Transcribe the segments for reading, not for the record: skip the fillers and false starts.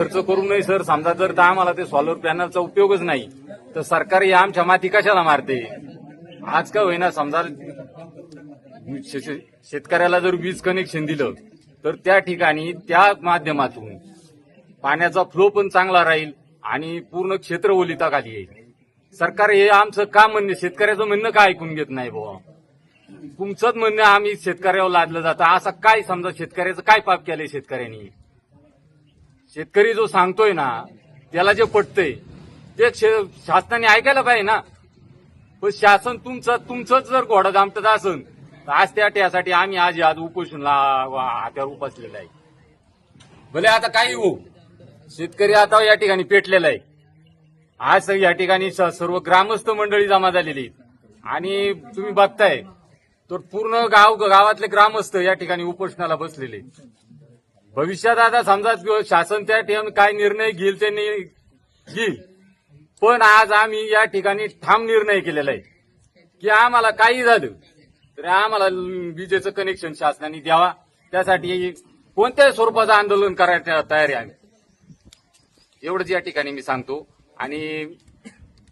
खर्च करू नये सर. समजा जर आम्हाला ते सॉलर पॅनलचा उपयोगच नाही तर सरकार या आमच्या माती कशाला मारते. आज का होईना समजा शेतकऱ्याला जर वीज कनेक्शन दिलं तर त्या ठिकाणी त्या माध्यमातून पाण्याचा फ्लो पण चांगला राहील आणि पूर्ण क्षेत्र ओलिताखाली येईल. सरकार हे आमचं का म्हणणे, शेतकऱ्याचं म्हणणं का ऐकून घेत नाही बुवा. तुमचंच म्हणणं आम्ही शेतकऱ्यावर लादलं जातं. असं काय समजा शेतकऱ्याचं काय पाप केलंय शेतकऱ्यांनी. शेतकरी जो सांगतोय ना त्याला जे पटतंय ते शासनाने ऐकायला पाहिजे ना. पण शासन तुमचंच जर घोडा दामटत असेल तर आज त्यासाठी आम्ही आज उपोषणला हात्यावर उपसलेला आहे. भले आता काही हो, शेतकरी आता या ठिकाणी पेटलेला आहे. आज या ठिकाणी सर्व ग्रामस्थ मंडळी जमा झालेली आणि तुम्ही बघताय तर पूर्ण गावातले ग्रामस्थ या ठिकाणी उपोषणाला बसलेले. भविष्यात आता समजा शासन त्या ठिकाणी काय निर्णय घेईल ते घेईल, पण आज आम्ही या ठिकाणी ठाम निर्णय केलेला आहे की आम्हाला काही झालं तर आम्हाला विजेचं कनेक्शन शासनाने द्यावा. त्यासाठी कोणत्याही स्वरूपाचं आंदोलन करायला तयार आहे. एवढंच या ठिकाणी मी सांगतो आणि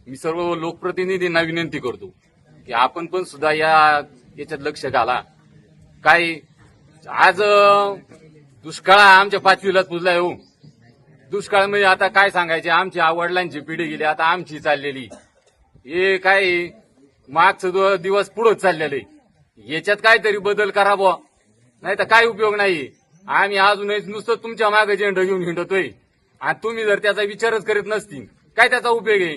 मी सर्व लोकप्रतिनिधींना विनंती करतो की आपण पण सुद्धा याच्यात लक्ष घाला. काय आज दुष्काळ आमच्या 5वीलाच पुजलाय हो. दुष्काळ म्हणजे आता काय सांगायचे, आमच्या वडिलांची पिढी गेली, आता आमची चाललेली. हे काय मागचं दिवस पुढंच चाललेले. याच्यात काहीतरी बदल करा बुवा, नाही तर काय उपयोग नाही. आम्ही अजूनही नुसतं तुमच्या मागे झेंडा घेऊन हिंडतोय आणि तुम्ही जर त्याचा विचारच करीत नसतील काय त्याचा उपयोग आहे.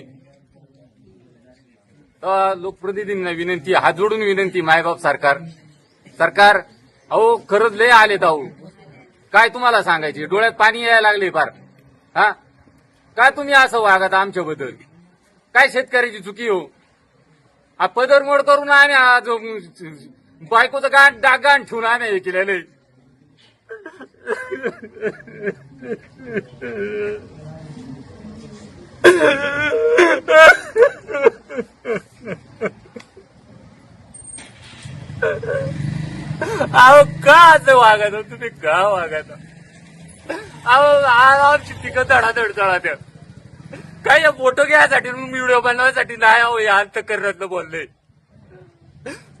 तर लोकप्रतिनिधींना विनंती, हात जोडून विनंती, मायबाप सरकार अहो खरंच लय आलेत अहो. काय तुम्हाला सांगायचे, डोळ्यात पाणी यायला लागले फार. हा काय तुम्ही असं वागत आमच्याबद्दल, काय शेतकऱ्याची चुकी हो. हा पदरमोड करून आणि आज बायकोचं गाण ठेवून आम्ही हे केलेलं. अहो का असं वागत तुम्ही, का वागत अहो. आमची पिकं धडाधड चढा काय फोटो घ्यायसाठी व्हिडिओ बनवायसाठी नाही. अहो हे अंतकरणातलं बोलले.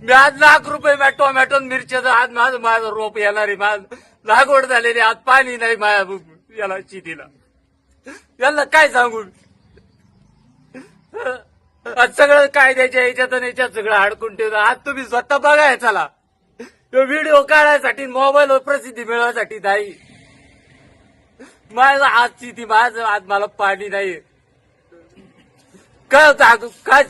मी आज ₹1,00,000 टोमॅटो मिरच्याचं आज माझं रोप येणार आहे. माझं लागवड झालेली, आज पाणी नाही माझ्या याला शेतीला. यांना काय सांगून आज सगळं कायद्याच्या याच्यात आणि याच्यात सगळं अडकून ठेवलं. आज तुम्ही स्वतः बघाय चला व्हिडिओ काढायसाठी, मोबाईलवर प्रसिद्धी मिळवायसाठी नाही. माझं आज शेती, माझं आज मला पाणी नाही. काय